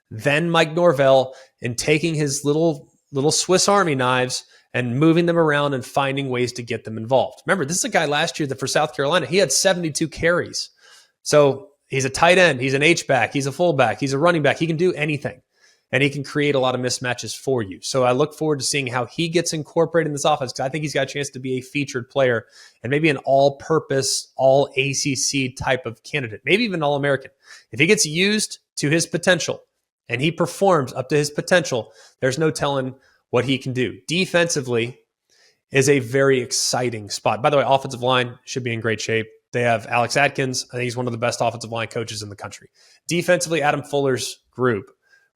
than Mike Norvell in taking his little Swiss Army knives and moving them around and finding ways to get them involved. Remember, this is a guy last year that for South Carolina, he had 72 carries. So he's a tight end. He's an H-back. He's a fullback. He's a running back. He can do anything. And he can create a lot of mismatches for you. So I look forward to seeing how he gets incorporated in this offense, because I think he's got a chance to be a featured player and maybe an all-purpose, all-ACC type of candidate, maybe even All-American. If he gets used to his potential and he performs up to his potential, there's no telling what he can do. Defensively is a very exciting spot. By the way, offensive line should be in great shape. They have Alex Atkins. I think he's one of the best offensive line coaches in the country. Defensively, Adam Fuller's group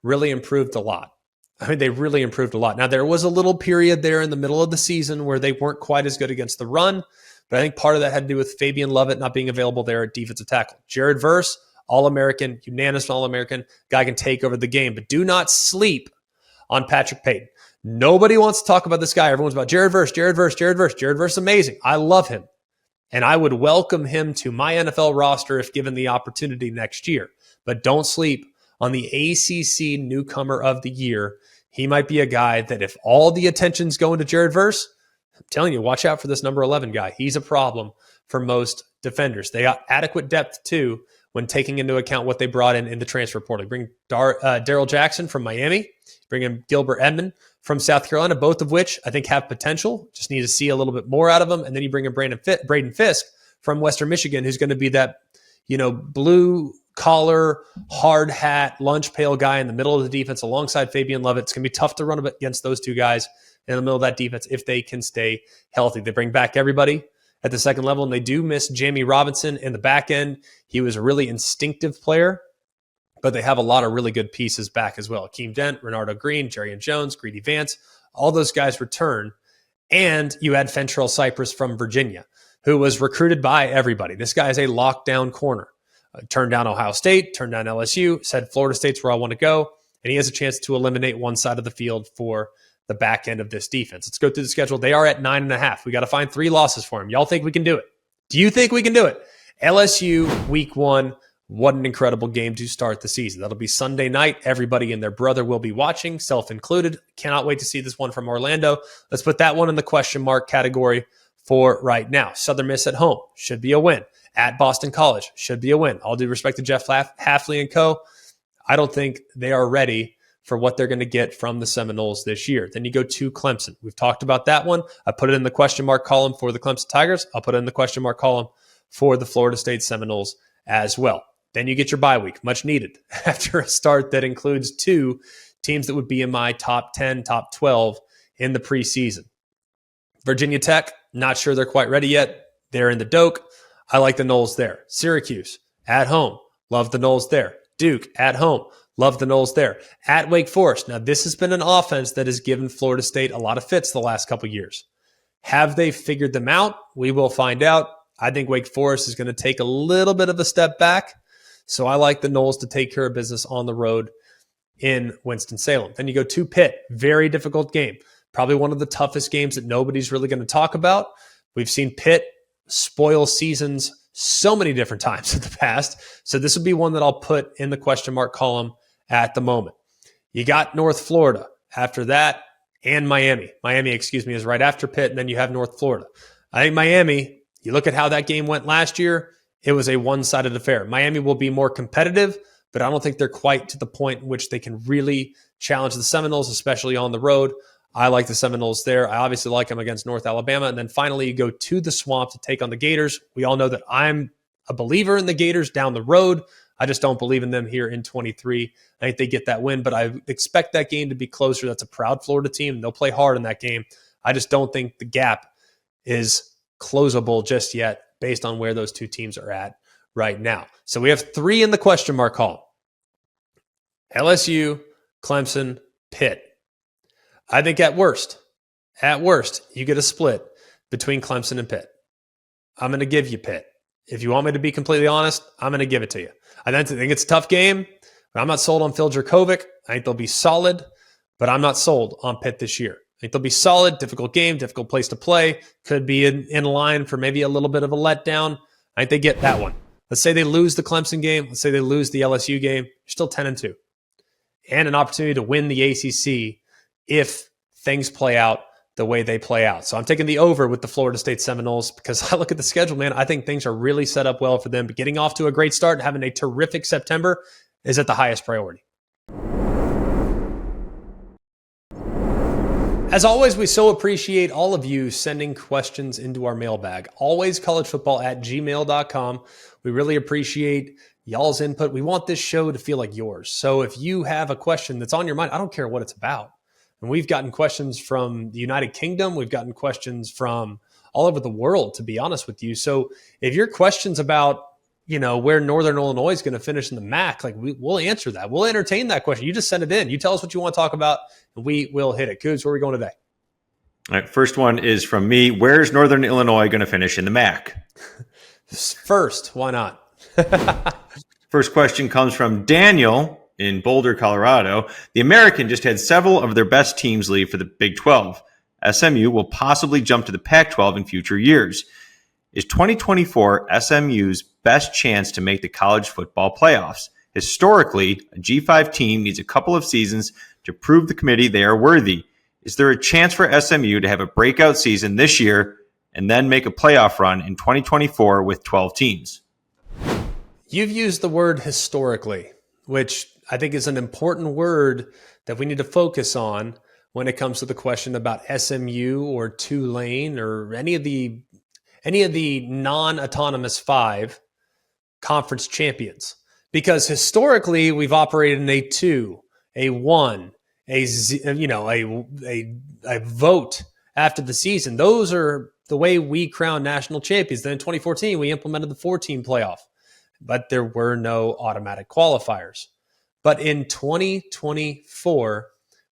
really improved a lot. I mean, they really improved a lot. Now, there was a little period there in the middle of the season where they weren't quite as good against the run, but I think part of that had to do with Fabian Lovett not being available there at defensive tackle. Jared Verse, All-American, unanimous All-American, guy can take over the game, but do not sleep on Patrick Payton. Nobody wants to talk about this guy. Everyone's about Jared Verse, Jared Verse, Jared Verse. Jared Verse is amazing. I love him, and I would welcome him to my NFL roster if given the opportunity next year, but don't sleep on the ACC Newcomer of the Year. He might be a guy that if all the attention's going to Jared Verse, I'm telling you, watch out for this number 11 guy. He's a problem for most defenders. They got adequate depth, too, when taking into account what they brought in the transfer portal. Bring Darrell Jackson from Miami, bring in Gilbert Edmond from South Carolina, both of which I think have potential. Just need to see a little bit more out of them. And then you bring in Braden Fisk from Western Michigan, who's going to be that, blue collar, hard hat, lunch pail guy in the middle of the defense alongside Fabian Lovett. It's going to be tough to run against those two guys in the middle of that defense if they can stay healthy. They bring back everybody at the second level, and they do miss Jamie Robinson in the back end. He was a really instinctive player, but they have a lot of really good pieces back as well. Akeem Dent, Renardo Green, Jarian Jones, Greedy Vance, all those guys return. And you add Fentrell Cypress from Virginia, who was recruited by everybody. This guy is a lockdown corner. Turned down Ohio State, turned down LSU, said Florida State's where I want to go, and he has a chance to eliminate one side of the field for the back end of this defense. Let's go through the schedule. They are at 9.5. We got to find 3 losses for him. Y'all think we can do it? Do you think we can do it? LSU week 1, what an incredible game to start the season. That'll be Sunday night. Everybody and their brother will be watching, self included. Cannot wait to see this one from Orlando. Let's put that one in the question mark category for right now. Southern Miss at home should be a win. At Boston College should be a win. All due respect to Jeff Hafley and co. I don't think they are ready for what they're going to get from the Seminoles this year. Then you go to Clemson. We've talked about that one. I put it in the question mark column for the Clemson Tigers. I'll put it in the question mark column for the Florida State Seminoles as well. Then you get your bye week, much needed, after a start that includes 2 teams that would be in my top 10, top 12 in the preseason. Virginia Tech, not sure they're quite ready yet. They're in the Doak. I like the Noles there. Syracuse, at home. Love the Noles there. Duke, at home. Love the Noles there. At Wake Forest. Now, this has been an offense that has given Florida State a lot of fits the last couple years. Have they figured them out? We will find out. I think Wake Forest is going to take a little bit of a step back. So I like the Noles to take care of business on the road in Winston-Salem. Then you go to Pitt. Very difficult game. Probably one of the toughest games that nobody's really going to talk about. We've seen Pitt spoil seasons so many different times in the past. So this would be one that I'll put in the question mark column at the moment. You got North Florida after that, and Miami. Miami, is right after Pitt, and then you have North Florida. I think Miami, you look at how that game went last year, it was a one-sided affair. Miami will be more competitive, but I don't think they're quite to the point in which they can really challenge the Seminoles, especially on the road. I like the Seminoles there. I obviously like them against North Alabama. And then finally, you go to the Swamp to take on the Gators. We all know that I'm a believer in the Gators down the road. I just don't believe in them here in 23. I think they get that win, but I expect that game to be closer. That's a proud Florida team. They'll play hard in that game. I just don't think the gap is closable just yet based on where those two teams are at right now. So we have 3 in the question mark column. LSU, Clemson, Pitt. I think at worst, you get a split between Clemson and Pitt. I'm going to give you Pitt. If you want me to be completely honest, I'm going to give it to you. I think it's a tough game, but I'm not sold on Phil Jurkovec. I think they'll be solid, but I'm not sold on Pitt this year. I think they'll be solid, difficult game, difficult place to play. Could be in line for maybe a little bit of a letdown. I think they get that one. Let's say they lose the Clemson game. Let's say they lose the LSU game. You're still 10-2. And an opportunity to win the ACC if things play out the way they play out. So I'm taking the over with the Florida State Seminoles because I look at the schedule, man. I think things are really set up well for them. But getting off to a great start and having a terrific September is at the highest priority. As always, we so appreciate all of you sending questions into our mailbag. alwayscollegefootball@gmail.com. We really appreciate y'all's input. We want this show to feel like yours. So if you have a question that's on your mind, I don't care what it's about. And we've gotten questions from the United Kingdom. We've gotten questions from all over the world, to be honest with you. So if your question's about, where Northern Illinois is going to finish in the MAC, we'll answer that. We'll entertain that question. You just send it in. You tell us what you want to talk about, and we will hit it. Cougs, where are we going today? All right, first one is from me. Where's Northern Illinois going to finish in the MAC? First, why not? First question comes from Daniel in Boulder, Colorado. The American just had several of their best teams leave for the Big 12. SMU will possibly jump to the Pac-12 in future years. Is 2024 SMU's best chance to make the college football playoffs? Historically, a G5 team needs a couple of seasons to prove the committee they are worthy. Is there a chance for SMU to have a breakout season this year and then make a playoff run in 2024 with 12 teams? You've used the word historically, which I think is an important word that we need to focus on when it comes to the question about SMU or Tulane or any of the non-autonomous 5 conference champions. Because historically, we've operated in a 2, a 1, a vote after the season. Those are the way we crown national champions. Then in 2014, we implemented the 4-team playoff, but there were no automatic qualifiers. But in 2024,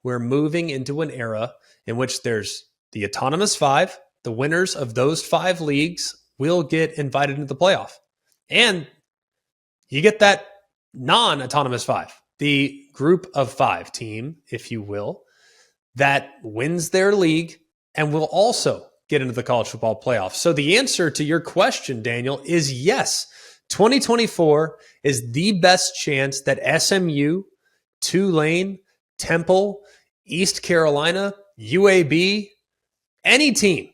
we're moving into an era in which there's the autonomous 5. The winners of those 5 leagues will get invited into the playoff. And you get that non-autonomous 5, the group of 5 team, if you will, that wins their league and will also get into the college football playoff. So the answer to your question, Daniel, is yes. 2024 is the best chance that SMU, Tulane, Temple, East Carolina, UAB, any team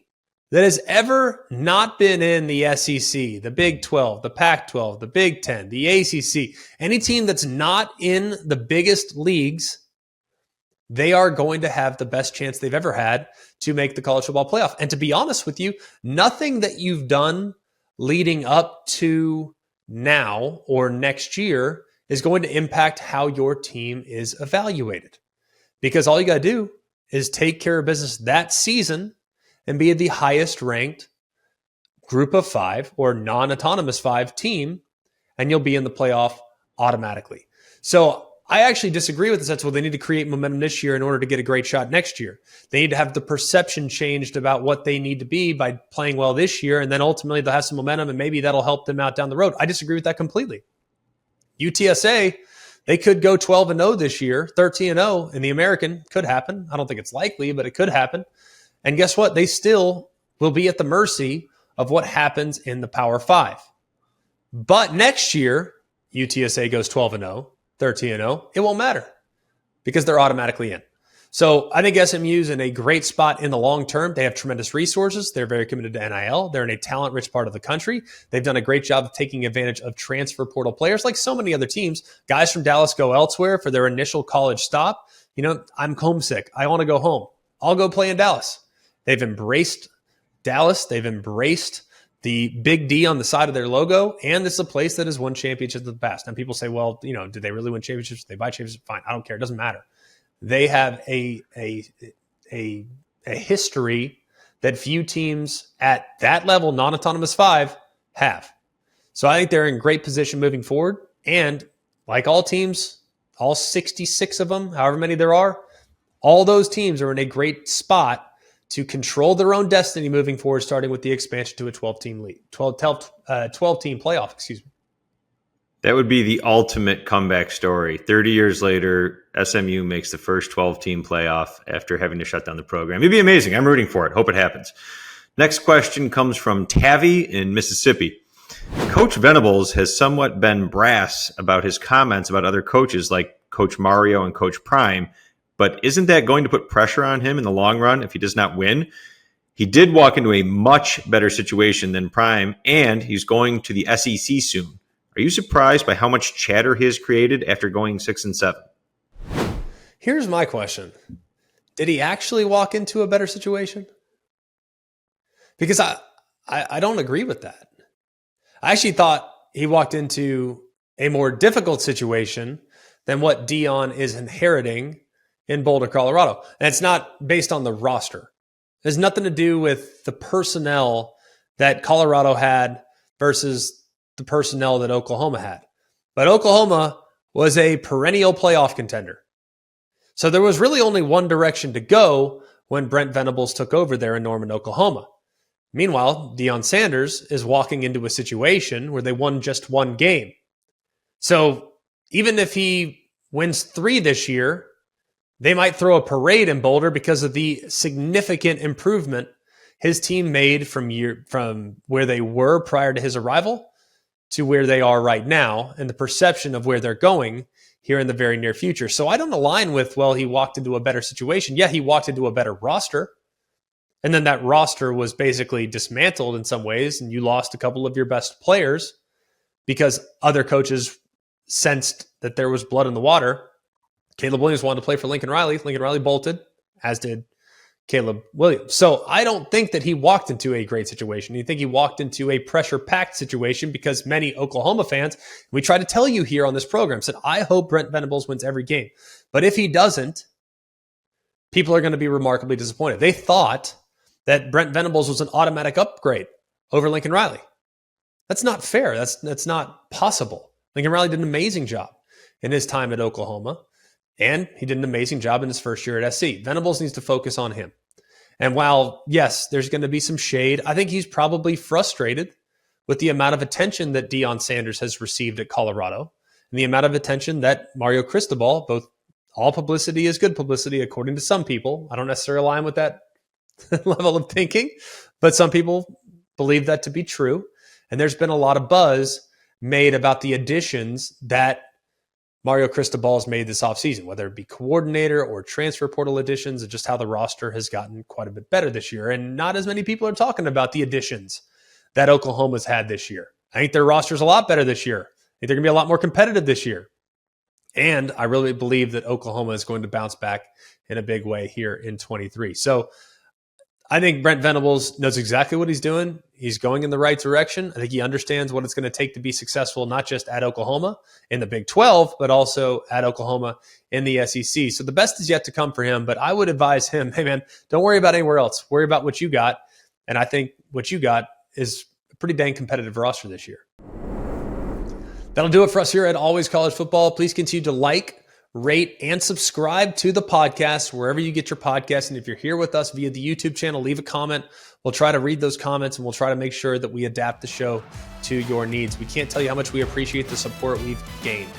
that has ever not been in the SEC, the Big 12, the Pac-12, the Big 10, the ACC, any team that's not in the biggest leagues, they are going to have the best chance they've ever had to make the college football playoff. And to be honest with you, nothing that you've done leading up to now or next year is going to impact how your team is evaluated. Because all you got to do is take care of business that season and be the highest ranked group of 5 or non-autonomous 5 team, and you'll be in the playoff automatically. So I actually disagree with this. That's what they need to create momentum this year in order to get a great shot next year. They need to have the perception changed about what they need to be by playing well this year, and then ultimately they'll have some momentum, and maybe that'll help them out down the road. I disagree with that completely. UTSA, they could go 12-0 this year, 13-0 in the American. Could happen. I don't think it's likely, but it could happen. And guess what? They still will be at the mercy of what happens in the Power 5. But next year, UTSA goes 12-0, 13-0. It won't matter because they're automatically in. So I think SMU's in a great spot in the long term. They have tremendous resources. They're very committed to NIL. They're in a talent-rich part of the country. They've done a great job of taking advantage of transfer portal players like so many other teams. Guys from Dallas go elsewhere for their initial college stop. I'm homesick. I want to go home. I'll go play in Dallas. They've embraced Dallas. They've embraced the big D on the side of their logo, and this is a place that has won championships in the past. And people say, well, did they really win championships? Did they buy championships? Fine. I don't care. It doesn't matter. They have a history that few teams at that level, non-autonomous 5, have. So I think they're in great position moving forward. And like all teams, all 66 of them, however many there are, all those teams are in a great spot to control their own destiny moving forward, starting with the expansion to a 12-team league, 12-team playoff, excuse me. That would be the ultimate comeback story. 30 years later, SMU makes the first 12-team playoff after having to shut down the program. It'd be amazing. I'm rooting for it. Hope it happens. Next question comes from Tavi in Mississippi. Coach Venables has somewhat been brass about his comments about other coaches like Coach Mario and Coach Prime, but isn't that going to put pressure on him in the long run if he does not win? He did walk into a much better situation than Prime, and he's going to the SEC soon. Are you surprised by how much chatter he has created after going 6-7? Here's my question. Did he actually walk into a better situation? Because I don't agree with that. I actually thought he walked into a more difficult situation than what Deion is inheriting in Boulder, Colorado. And it's not based on the roster. It has nothing to do with the personnel that Colorado had versus the personnel that Oklahoma had. But Oklahoma was a perennial playoff contender. So there was really only one direction to go when Brent Venables took over there in Norman, Oklahoma. Meanwhile, Deion Sanders is walking into a situation where they won just one game. So even if he wins 3 this year, they might throw a parade in Boulder because of the significant improvement his team made from where they were prior to his arrival to where they are right now and the perception of where they're going here in the very near future. So I don't align with, well, he walked into a better situation. Yeah, he walked into a better roster. And then that roster was basically dismantled in some ways, and you lost a couple of your best players because other coaches sensed that there was blood in the water. Caleb Williams wanted to play for Lincoln Riley. Lincoln Riley bolted, as did Caleb Williams. So I don't think that he walked into a great situation. You think he walked into a pressure-packed situation because many Oklahoma fans, we try to tell you here on this program, said, I hope Brent Venables wins every game. But if he doesn't, people are going to be remarkably disappointed. They thought that Brent Venables was an automatic upgrade over Lincoln Riley. That's not fair. That's not possible. Lincoln Riley did an amazing job in his time at Oklahoma. And he did an amazing job in his first year at SC. Venables needs to focus on him. And while, yes, there's going to be some shade, I think he's probably frustrated with the amount of attention that Deion Sanders has received at Colorado and the amount of attention that Mario Cristobal, both all publicity is good publicity, according to some people. I don't necessarily align with that level of thinking, but some people believe that to be true. And there's been a lot of buzz made about the additions that Mario Cristobal has made this offseason, whether it be coordinator or transfer portal additions, and just how the roster has gotten quite a bit better this year. And not as many people are talking about the additions that Oklahoma's had this year. I think their roster is a lot better this year. I think they're going to be a lot more competitive this year. And I really believe that Oklahoma is going to bounce back in a big way here in 23. So I think Brent Venables knows exactly what he's doing. He's going in the right direction. I think he understands what it's going to take to be successful, not just at Oklahoma in the Big 12, but also at Oklahoma in the SEC. So the best is yet to come for him, but I would advise him, hey man, don't worry about anywhere else. Worry about what you got. And I think what you got is a pretty dang competitive roster this year. That'll do it for us here at Always College Football. Please continue to like, rate, and subscribe to the podcast wherever you get your podcast. And if you're here with us via the YouTube channel, leave a comment. We'll try to read those comments and we'll try to make sure that we adapt the show to your needs. We can't tell you how much we appreciate the support we've gained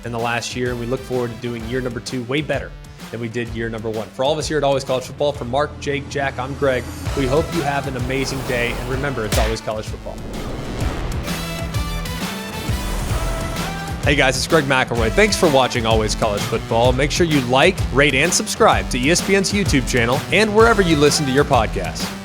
in the last year, and we look forward to doing year number 2 way better than we did year number 1. For all of us here at Always College Football, for Mark, Jake, Jack, I'm Greg. We hope you have an amazing day, and remember, it's always college football. Hey guys, it's Greg McElroy. Thanks for watching Always College Football. Make sure you like, rate, and subscribe to ESPN's YouTube channel and wherever you listen to your podcasts.